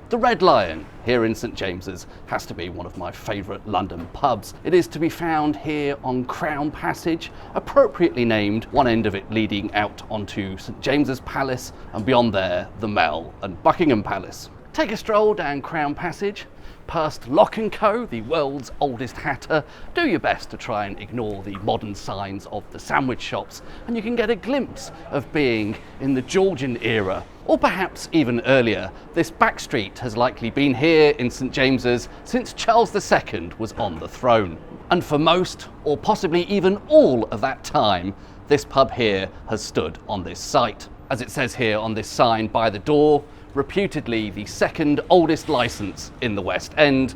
The Red Lion here in St James's has to be one of my favourite London pubs. It is to be found here on Crown Passage, appropriately named, one end of it leading out onto St James's Palace and beyond there the Mall and Buckingham Palace. Take a stroll down Crown Passage, past Lock & Co, the world's oldest hatter. Do your best to try and ignore the modern signs of the sandwich shops, and you can get a glimpse of being in the Georgian era, or perhaps even earlier. This back street has likely been here in St James's since Charles II was on the throne. And for most, or possibly even all of that time, this pub here has stood on this site. As it says here on this sign by the door, reputedly the second oldest licence in the West End,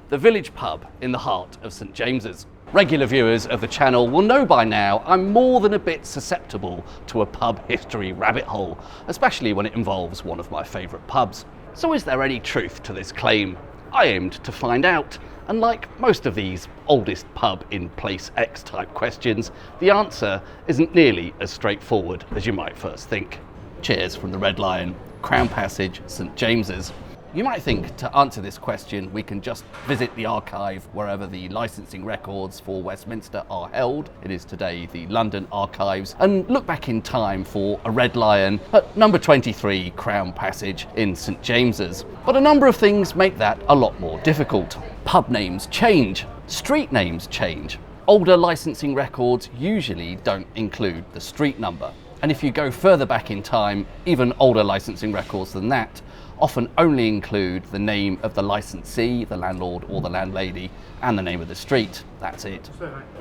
the village pub in the heart of St James's. Regular viewers of the channel will know by now I'm more than a bit susceptible to a pub history rabbit hole, especially when it involves one of my favourite pubs. So is there any truth to this claim? I aimed to find out, and like most of these oldest pub in place X type questions, the answer isn't nearly as straightforward as you might first think. Cheers from the Red Lion, Crown Passage, St James's. You might think to answer this question we can just visit the archive wherever the licensing records for Westminster are held. It is today the London Archives, and look back in time for a Red Lion at number 23 Crown Passage in St James's. But a number of things make that a lot more difficult. Pub names change, street names change. Older licensing records usually don't include the street number. And if you go further back in time, even older licensing records than that often only include the name of the licensee, the landlord or the landlady, and the name of the street. That's it.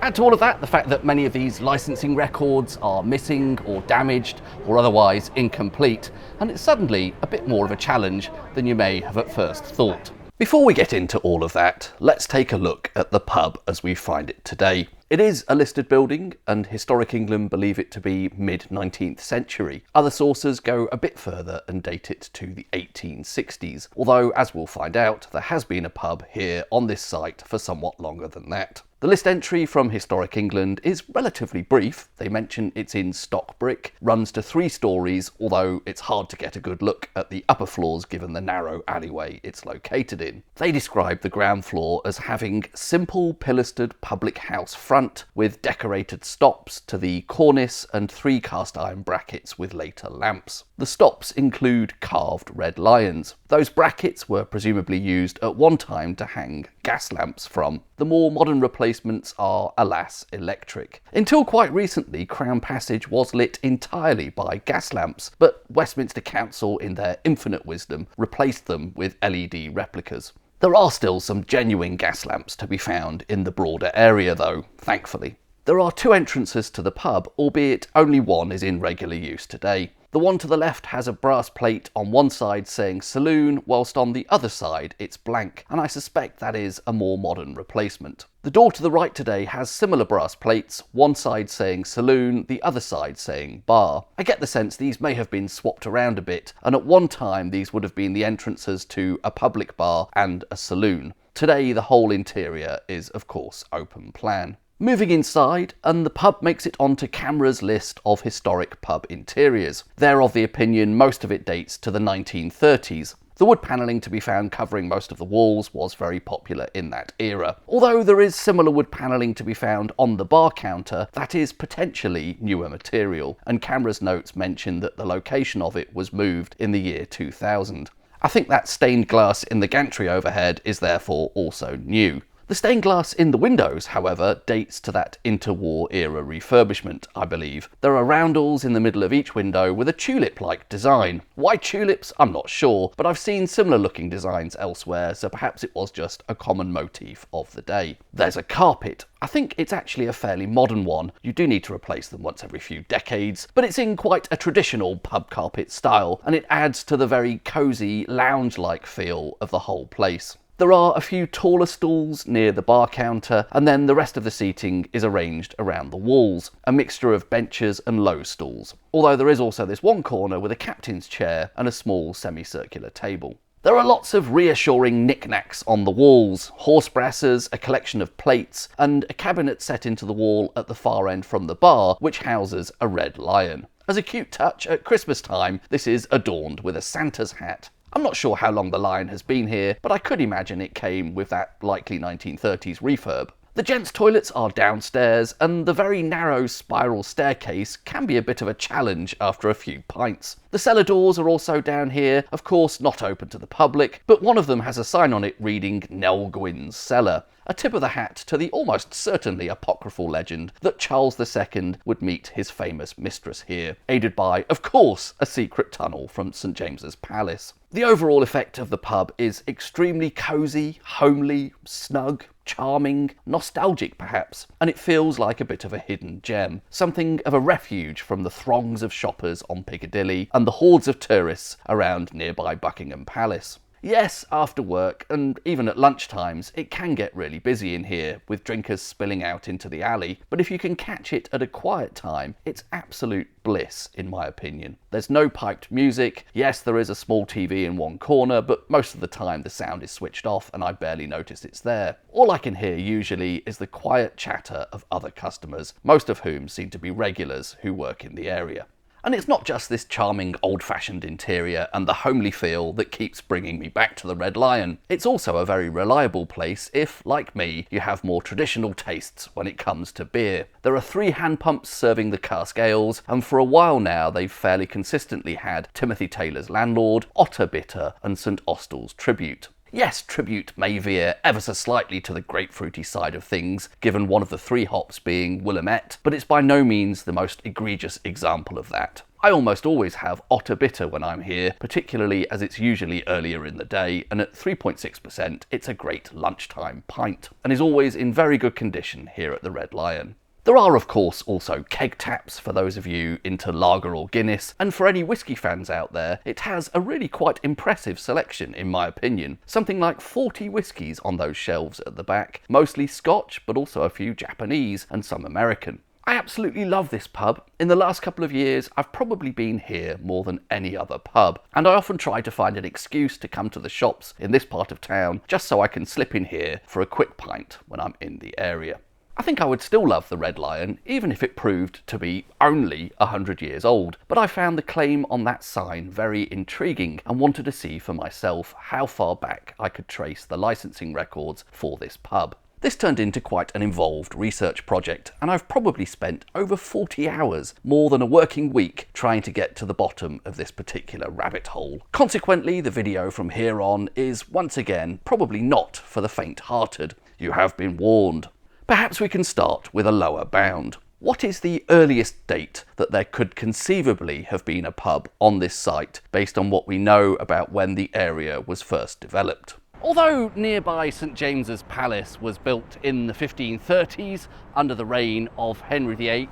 Add to all of that the fact that many of these licensing records are missing or damaged or otherwise incomplete, and it's suddenly a bit more of a challenge than you may have at first thought. Before we get into all of that, let's take a look at the pub as we find it today. It is a listed building, and Historic England believe it to be mid-19th century. Other sources go a bit further and date it to the 1860s, although, as we'll find out, there has been a pub here on this site for somewhat longer than that. The list entry from Historic England is relatively brief. They mention it's in stock brick, runs to 3 stories, although it's hard to get a good look at the upper floors given the narrow alleyway it's located in. They describe the ground floor as having simple pilastered public house front with decorated stops to the cornice and 3 cast iron brackets with later lamps. The stops include carved red lions. Those brackets were presumably used at one time to hang gas lamps from. The more modern replacements are, alas, electric. Until quite recently, Crown Passage was lit entirely by gas lamps, but Westminster Council, in their infinite wisdom, replaced them with LED replicas. There are still some genuine gas lamps to be found in the broader area though, thankfully. There are 2 entrances to the pub, albeit only one is in regular use today. The one to the left has a brass plate on one side saying saloon, whilst on the other side it's blank, and I suspect that is a more modern replacement. The door to the right today has similar brass plates, one side saying saloon, the other side saying bar. I get the sense these may have been swapped around a bit, and at one time these would have been the entrances to a public bar and a saloon. Today the whole interior is of course open plan. Moving inside, and the pub makes it onto CAMRA's list of historic pub interiors. They're of the opinion most of it dates to the 1930s. The wood panelling to be found covering most of the walls was very popular in that era. Although there is similar wood panelling to be found on the bar counter, that is potentially newer material, and CAMRA's notes mention that the location of it was moved in the year 2000. I think that stained glass in the gantry overhead is therefore also new. The stained glass in the windows, however, dates to that interwar era refurbishment, I believe. There are roundels in the middle of each window with a tulip-like design. Why tulips? I'm not sure, but I've seen similar looking designs elsewhere, so perhaps it was just a common motif of the day. There's a carpet. I think it's actually a fairly modern one. You do need to replace them once every few decades, but it's in quite a traditional pub carpet style, and it adds to the very cosy, lounge-like feel of the whole place. There are a few taller stools near the bar counter, and then the rest of the seating is arranged around the walls, a mixture of benches and low stools, although there is also this one corner with a captain's chair and a small semicircular table. There are lots of reassuring knickknacks on the walls, horse brasses, a collection of plates, and a cabinet set into the wall at the far end from the bar, which houses a red lion. As a cute touch, at Christmas time, this is adorned with a Santa's hat. I'm not sure how long the Lion has been here, but I could imagine it came with that likely 1930s refurb. The gents' toilets are downstairs, and the very narrow spiral staircase can be a bit of a challenge after a few pints. The cellar doors are also down here, of course not open to the public, but one of them has a sign on it reading Nell Gwyn's Cellar. A tip of the hat to the almost certainly apocryphal legend that Charles II would meet his famous mistress here, aided by, of course, a secret tunnel from St James's Palace. The overall effect of the pub is extremely cosy, homely, snug, charming, nostalgic perhaps, and it feels like a bit of a hidden gem, something of a refuge from the throngs of shoppers on Piccadilly and the hordes of tourists around nearby Buckingham Palace. Yes, after work, and even at lunchtimes, it can get really busy in here, with drinkers spilling out into the alley, but if you can catch it at a quiet time, it's absolute bliss, in my opinion. There's no piped music. Yes, there is a small TV in one corner, but most of the time the sound is switched off and I barely notice it's there. All I can hear usually is the quiet chatter of other customers, most of whom seem to be regulars who work in the area. And it's not just this charming old-fashioned interior and the homely feel that keeps bringing me back to the Red Lion. It's also a very reliable place if, like me, you have more traditional tastes when it comes to beer. There are 3 hand pumps serving the cask ales, and for a while now they've fairly consistently had Timothy Taylor's Landlord, Otter Bitter and St Austell's Tribute. Yes, Tribute may veer ever so slightly to the grapefruity side of things, given one of the 3 hops being Willamette, but it's by no means the most egregious example of that. I almost always have Otter Bitter when I'm here, particularly as it's usually earlier in the day, and at 3.6% it's a great lunchtime pint, and is always in very good condition here at the Red Lion. There are, of course, also keg taps for those of you into lager or Guinness, and for any whisky fans out there, it has a really quite impressive selection, in my opinion. Something like 40 whiskies on those shelves at the back, mostly Scotch, but also a few Japanese and some American. I absolutely love this pub. In the last couple of years, I've probably been here more than any other pub, and I often try to find an excuse to come to the shops in this part of town, just so I can slip in here for a quick pint when I'm in the area. I think I would still love the Red Lion, even if it proved to be only 100 years old, but I found the claim on that sign very intriguing and wanted to see for myself how far back I could trace the licensing records for this pub. This turned into quite an involved research project, and I've probably spent over 40 hours, more than a working week, trying to get to the bottom of this particular rabbit hole. Consequently, the video from here on is, once again, probably not for the faint-hearted. You have been warned. Perhaps we can start with a lower bound. What is the earliest date that there could conceivably have been a pub on this site based on what we know about when the area was first developed? Although nearby St James's Palace was built in the 1530s under the reign of Henry VIII,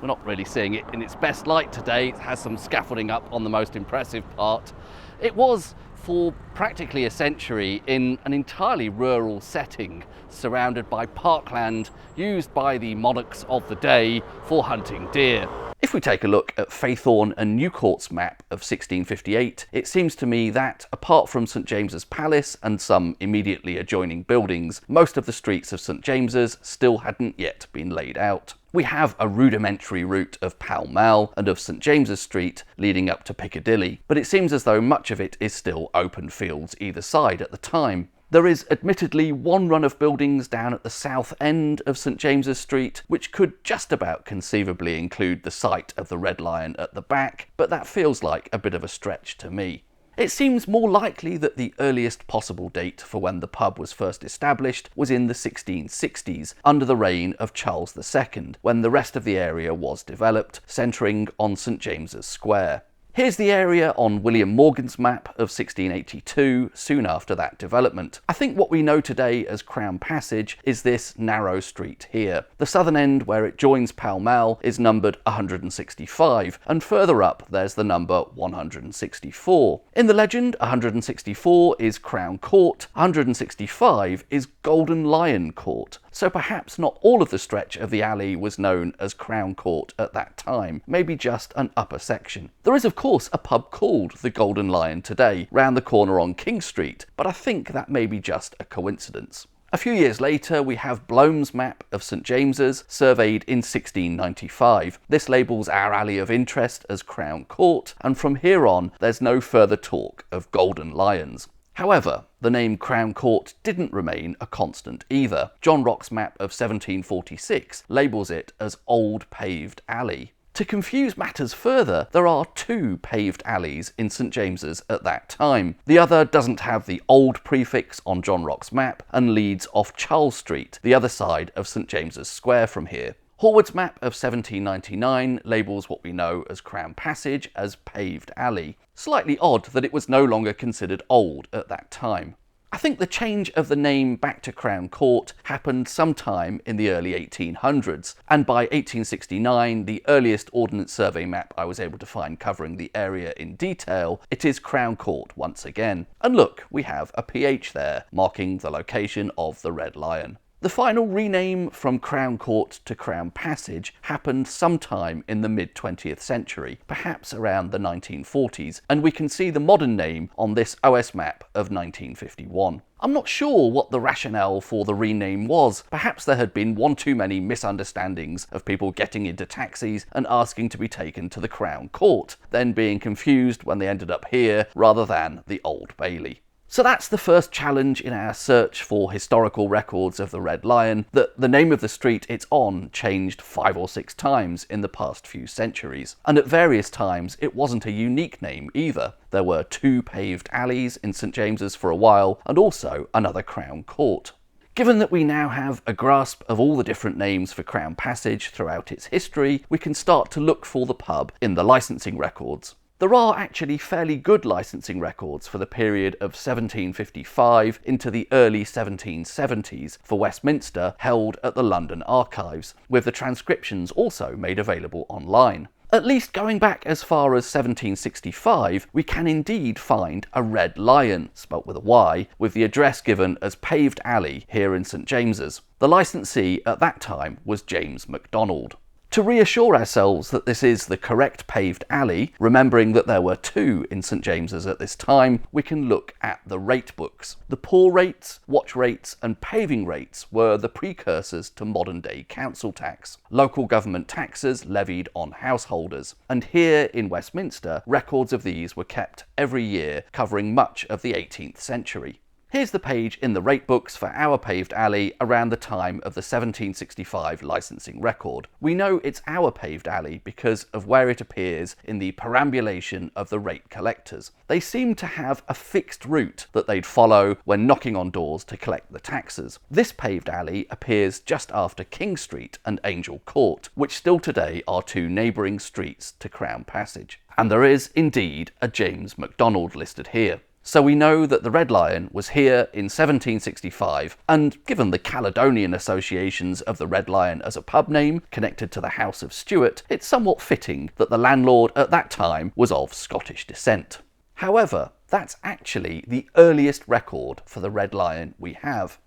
we're not really seeing it in its best light today. It has some scaffolding up on the most impressive part. It was for practically a century in an entirely rural setting, surrounded by parkland used by the monarchs of the day for hunting deer. If we take a look at Faithorne and Newcourt's map of 1658, it seems to me that, apart from St James's Palace and some immediately adjoining buildings, most of the streets of St James's still hadn't yet been laid out. We have a rudimentary route of Pall Mall and of St James's Street leading up to Piccadilly, but it seems as though much of it is still open fields either side at the time. There is admittedly one run of buildings down at the south end of St James's Street, which could just about conceivably include the site of the Red Lion at the back, but that feels like a bit of a stretch to me. It seems more likely that the earliest possible date for when the pub was first established was in the 1660s, under the reign of Charles II, when the rest of the area was developed, centring on St James's Square. Here's the area on William Morgan's map of 1682, soon after that development. I think what we know today as Crown Passage is this narrow street here. The southern end, where it joins Pall Mall, is numbered 165, and further up there's the number 164. In the legend, 164 is Crown Court, 165 is Golden Lion Court. So perhaps not all of the stretch of the alley was known as Crown Court at that time, maybe just an upper section. There is of course a pub called the Golden Lion today, round the corner on King Street, but I think that may be just a coincidence. A few years later, we have Blome's map of St James's, surveyed in 1695. This labels our alley of interest as Crown Court, and from here on, there's no further talk of golden lions. However, the name Crown Court didn't remain a constant either. John Rock's map of 1746 labels it as Old Paved Alley. To confuse matters further, there are two paved alleys in St James's at that time. The other doesn't have the old prefix on John Rock's map and leads off Charles Street, the other side of St James's Square from here. Horwood's map of 1799 labels what we know as Crown Passage as Paved Alley. Slightly odd that it was no longer considered old at that time. I think the change of the name back to Crown Court happened sometime in the early 1800s, and by 1869, the earliest Ordnance Survey map I was able to find covering the area in detail, it is Crown Court once again. And look, we have a PH there, marking the location of the Red Lion. The final rename from Crown Court to Crown Passage happened sometime in the mid-20th century, perhaps around the 1940s, and we can see the modern name on this OS map of 1951. I'm not sure what the rationale for the rename was. Perhaps there had been one too many misunderstandings of people getting into taxis and asking to be taken to the Crown Court, then being confused when they ended up here rather than the Old Bailey. So that's the first challenge in our search for historical records of the Red Lion, that the name of the street it's on changed 5 or 6 times in the past few centuries. And at various times it wasn't a unique name either. There were 2 paved alleys in St James's for a while, and also another Crown Court. Given that we now have a grasp of all the different names for Crown Passage throughout its history, we can start to look for the pub in the licensing records. There are actually fairly good licensing records for the period of 1755 into the early 1770s for Westminster, held at the London Archives, with the transcriptions also made available online. At least going back as far as 1765, we can indeed find a Red Lion, spelt with a Y, with the address given as Paved Alley here in St James's. The licensee at that time was James MacDonald. To reassure ourselves that this is the correct paved alley, remembering that there were 2 in St James's at this time, we can look at the rate books. The poor rates, watch rates and paving rates were the precursors to modern day council tax, local government taxes levied on householders. And here in Westminster, records of these were kept every year, covering much of the 18th century. Here's the page in the rate books for our paved alley around the time of the 1765 licensing record. We know it's our paved alley because of where it appears in the perambulation of the rate collectors. They seem to have a fixed route that they'd follow when knocking on doors to collect the taxes. This paved alley appears just after King Street and Angel Court, which still today are 2 neighbouring streets to Crown Passage. And there is indeed a James MacDonald listed here. So we know that the Red Lion was here in 1765, and given the Caledonian associations of the Red Lion as a pub name connected to the House of Stuart, it's somewhat fitting that the landlord at that time was of Scottish descent. However, that's actually the earliest record for the Red Lion we have,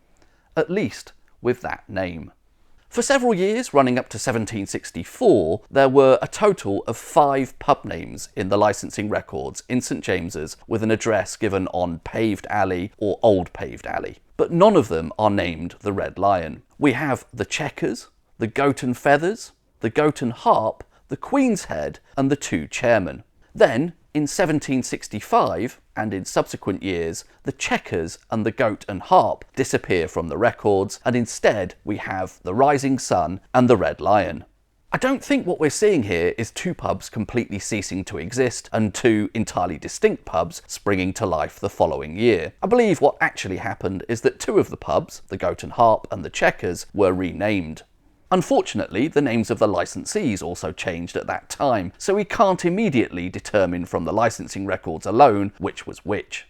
at least with that name. For several years, running up to 1764, there were a total of 5 pub names in the licensing records in St James's with an address given on Paved Alley or Old Paved Alley. But none of them are named the Red Lion. We have the Chequers, the Goat and Feathers, the Goat and Harp, the Queen's Head and the 2 Chairmen. Then, in 1765, and in subsequent years, the Chequers and the Goat and Harp disappear from the records, and instead we have the Rising Sun and the Red Lion. I don't think what we're seeing here is 2 pubs completely ceasing to exist and 2 entirely distinct pubs springing to life the following year. I believe what actually happened is that 2 of the pubs, the Goat and Harp and the Chequers, were renamed. Unfortunately, the names of the licensees also changed at that time, so we can't immediately determine from the licensing records alone which was which.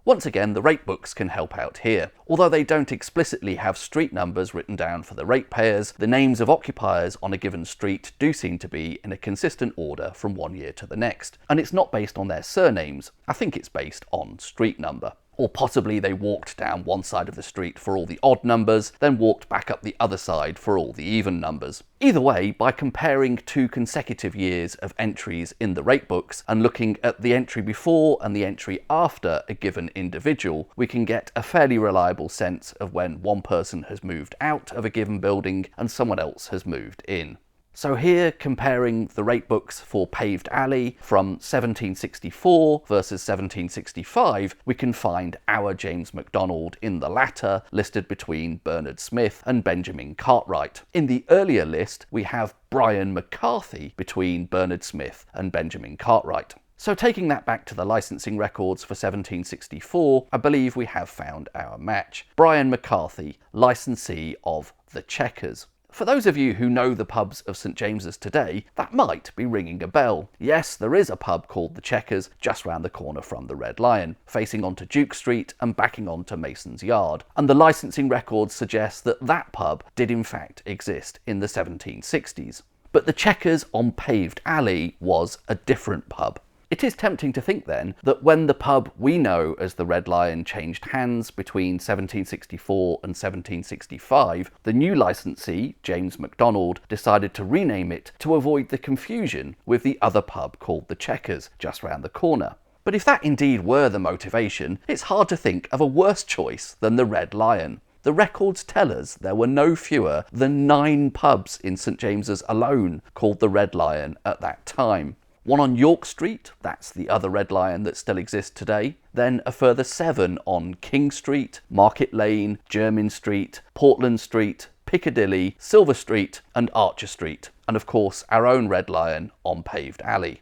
Once again, the rate books can help out here. Although they don't explicitly have street numbers written down for the ratepayers, the names of occupiers on a given street do seem to be in a consistent order from one year to the next. And it's not based on their surnames, I think it's based on street number. Or possibly they walked down one side of the street for all the odd numbers, then walked back up the other side for all the even numbers. Either way, by comparing 2 consecutive years of entries in the rate books and looking at the entry before and the entry after a given individual, we can get a fairly reliable sense of when one person has moved out of a given building and someone else has moved in. So here, comparing the rate books for Paved Alley from 1764 versus 1765, we can find our James MacDonald in the latter, listed between Bernard Smith and Benjamin Cartwright. In the earlier list, we have Brian McCarthy between Bernard Smith and Benjamin Cartwright. So taking that back to the licensing records for 1764, I believe we have found our match. Brian McCarthy, licensee of the Chequers. For those of you who know the pubs of St James's today, that might be ringing a bell. Yes, there is a pub called the Chequers just round the corner from the Red Lion, facing onto Duke Street and backing onto Mason's Yard. And the licensing records suggest that that pub did in fact exist in the 1760s. But the Chequers on Paved Alley was a different pub. It is tempting to think then that when the pub we know as the Red Lion changed hands between 1764 and 1765, the new licensee, James MacDonald, decided to rename it to avoid the confusion with the other pub called the Chequers just round the corner. But if that indeed were the motivation, it's hard to think of a worse choice than the Red Lion. The records tell us there were no fewer than 9 pubs in St James's alone called the Red Lion at that time. One on York Street, that's the other Red Lion that still exists today. Then a further 7 on King Street, Market Lane, Jermyn Street, Portland Street, Piccadilly, Silver Street and Archer Street. And of course our own Red Lion on Paved Alley.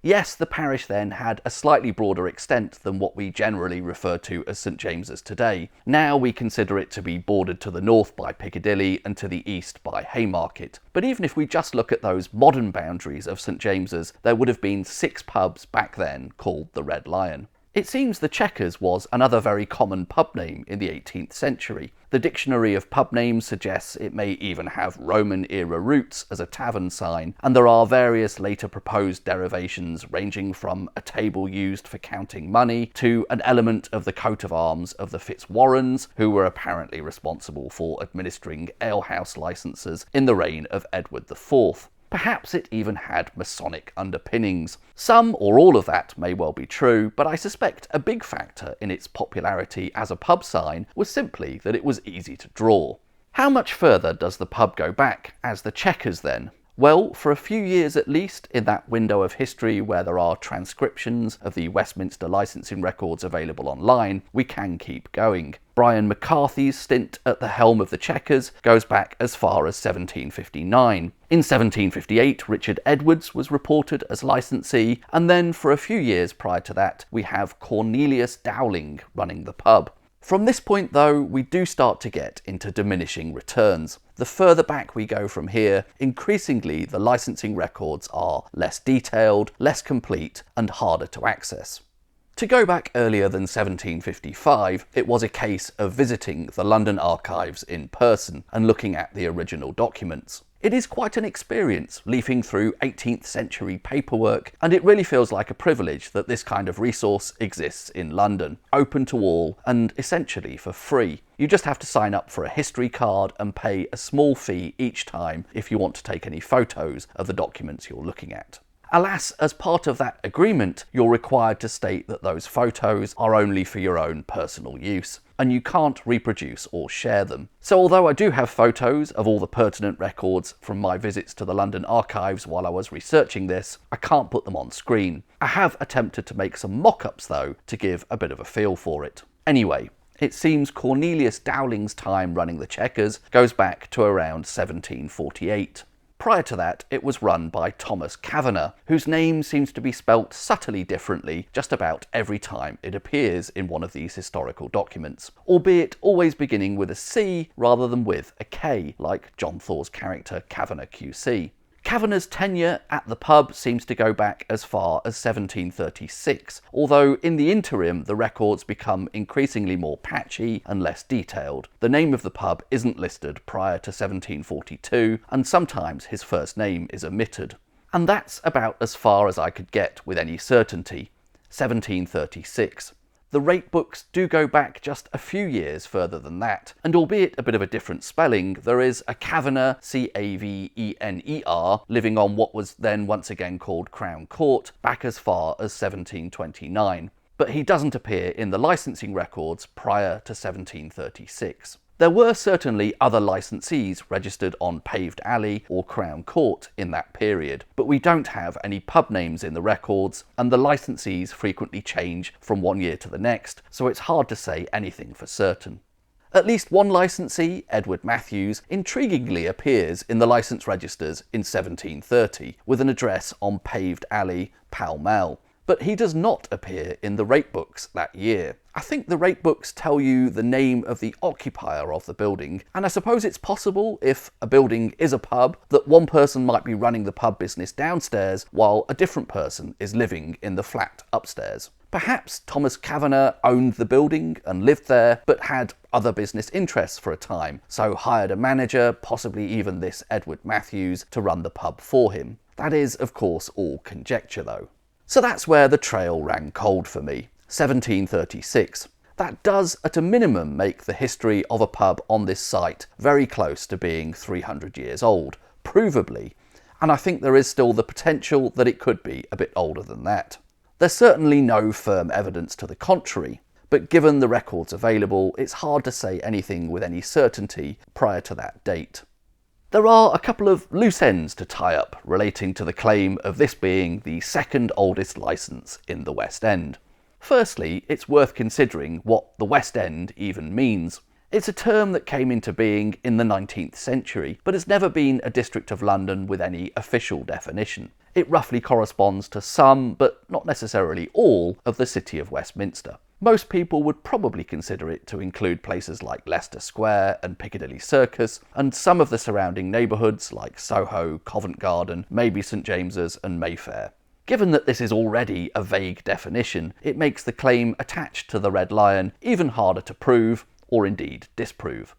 Yes, the parish then had a slightly broader extent than what we generally refer to as St James's today. Now we consider it to be bordered to the north by Piccadilly and to the east by Haymarket. But even if we just look at those modern boundaries of St James's, there would have been 6 pubs back then called the Red Lion. It seems the Chequers was another very common pub name in the 18th century. The Dictionary of Pub Names suggests it may even have Roman-era roots as a tavern sign, and there are various later proposed derivations ranging from a table used for counting money to an element of the coat of arms of the Fitzwarrens, who were apparently responsible for administering alehouse licences in the reign of Edward IV. Perhaps it even had Masonic underpinnings. Some or all of that may well be true, but I suspect a big factor in its popularity as a pub sign was simply that it was easy to draw. How much further does the pub go back as the Chequers then? Well, for a few years at least, in that window of history where there are transcriptions of the Westminster licensing records available online, we can keep going. Brian McCarthy's stint at the helm of the Chequers goes back as far as 1759. In 1758, Richard Edwards was reported as licensee, and then for a few years prior to that, we have Cornelius Dowling running the pub. From this point though, we do start to get into diminishing returns. The further back we go from here, increasingly the licensing records are less detailed, less complete and harder to access. To go back earlier than 1755, it was a case of visiting the London archives in person and looking at the original documents. It is quite an experience leafing through 18th century paperwork, and it really feels like a privilege that this kind of resource exists in London, open to all and essentially for free. You just have to sign up for a history card and pay a small fee each time if you want to take any photos of the documents you're looking at. Alas, as part of that agreement, you're required to state that those photos are only for your own personal use, and you can't reproduce or share them. So although I do have photos of all the pertinent records from my visits to the London archives while I was researching this, I can't put them on screen. I have attempted to make some mock-ups though, to give a bit of a feel for it. Anyway, it seems Cornelius Dowling's time running the Chequers goes back to around 1748. Prior to that, it was run by Thomas Kavanagh, whose name seems to be spelt subtly differently just about every time it appears in one of these historical documents, albeit always beginning with a C rather than with a K, like John Thor's character Kavanagh QC. Kavanagh's tenure at the pub seems to go back as far as 1736, although in the interim the records become increasingly more patchy and less detailed. The name of the pub isn't listed prior to 1742, and sometimes his first name is omitted. And that's about as far as I could get with any certainty. 1736. The rate books do go back just a few years further than that, and albeit a bit of a different spelling, there is a Cavener, Cavener, living on what was then once again called Crown Court, back as far as 1729. But he doesn't appear in the licensing records prior to 1736. There were certainly other licensees registered on Paved Alley or Crown Court in that period, but we don't have any pub names in the records, and the licensees frequently change from one year to the next, so it's hard to say anything for certain. At least one licensee, Edward Matthews, intriguingly appears in the licence registers in 1730 with an address on Paved Alley, Pall Mall. But he does not appear in the rate books that year. I think the rate books tell you the name of the occupier of the building, and I suppose it's possible, if a building is a pub, that one person might be running the pub business downstairs while a different person is living in the flat upstairs. Perhaps Thomas Cavener owned the building and lived there, but had other business interests for a time, so hired a manager, possibly even this Edward Matthews, to run the pub for him. That is, of course, all conjecture though. So that's where the trail ran cold for me, 1736. That does, at a minimum, make the history of a pub on this site very close to being 300 years old, provably, and I think there is still the potential that it could be a bit older than that. There's certainly no firm evidence to the contrary, but given the records available, it's hard to say anything with any certainty prior to that date. There are a couple of loose ends to tie up relating to the claim of this being the second oldest licence in the West End. Firstly, it's worth considering what the West End even means. It's a term that came into being in the 19th century, but has never been a district of London with any official definition. It roughly corresponds to some, but not necessarily all, of the city of Westminster. Most people would probably consider it to include places like Leicester Square and Piccadilly Circus, and some of the surrounding neighbourhoods like Soho, Covent Garden, maybe St James's and Mayfair. Given that this is already a vague definition, it makes the claim attached to the Red Lion even harder to prove, or indeed disprove.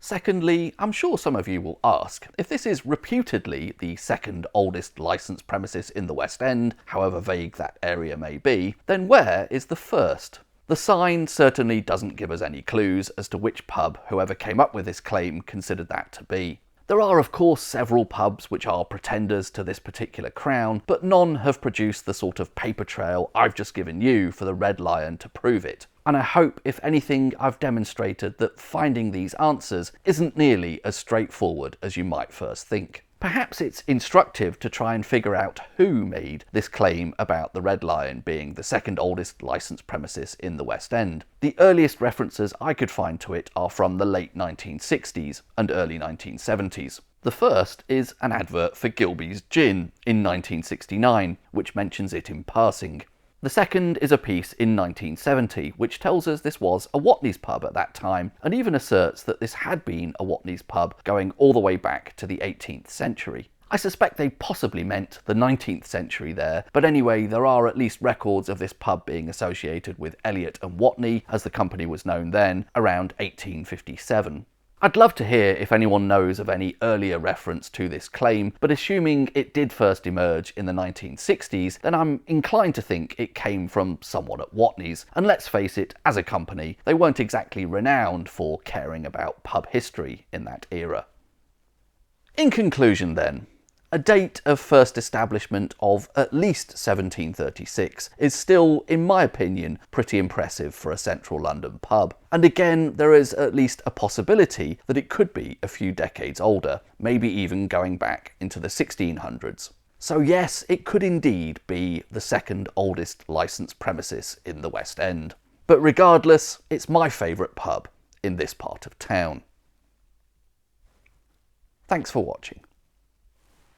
Secondly, I'm sure some of you will ask, if this is reputedly the second oldest licensed premises in the West End, however vague that area may be, then where is the first? The sign certainly doesn't give us any clues as to which pub whoever came up with this claim considered that to be. There are of course several pubs which are pretenders to this particular crown, but none have produced the sort of paper trail I've just given you for the Red Lion to prove it. And I hope, if anything, I've demonstrated that finding these answers isn't nearly as straightforward as you might first think. Perhaps it's instructive to try and figure out who made this claim about the Red Lion being the second oldest licensed premises in the West End. The earliest references I could find to it are from the late 1960s and early 1970s. The first is an advert for Gilbey's Gin in 1969, which mentions it in passing. The second is a piece in 1970, which tells us this was a Watney's pub at that time, and even asserts that this had been a Watney's pub going all the way back to the 18th century. I suspect they possibly meant the 19th century there, but anyway, there are at least records of this pub being associated with Elliot and Watney, as the company was known then, around 1857. I'd love to hear if anyone knows of any earlier reference to this claim, but assuming it did first emerge in the 1960s, then I'm inclined to think it came from someone at Watney's, and let's face it, as a company, they weren't exactly renowned for caring about pub history in that era. In conclusion then, a date of first establishment of at least 1736 is still, in my opinion, pretty impressive for a central London pub. And again, there is at least a possibility that it could be a few decades older, maybe even going back into the 1600s. So yes, it could indeed be the second oldest licensed premises in the West End. But regardless, it's my favourite pub in this part of town. Thanks for watching.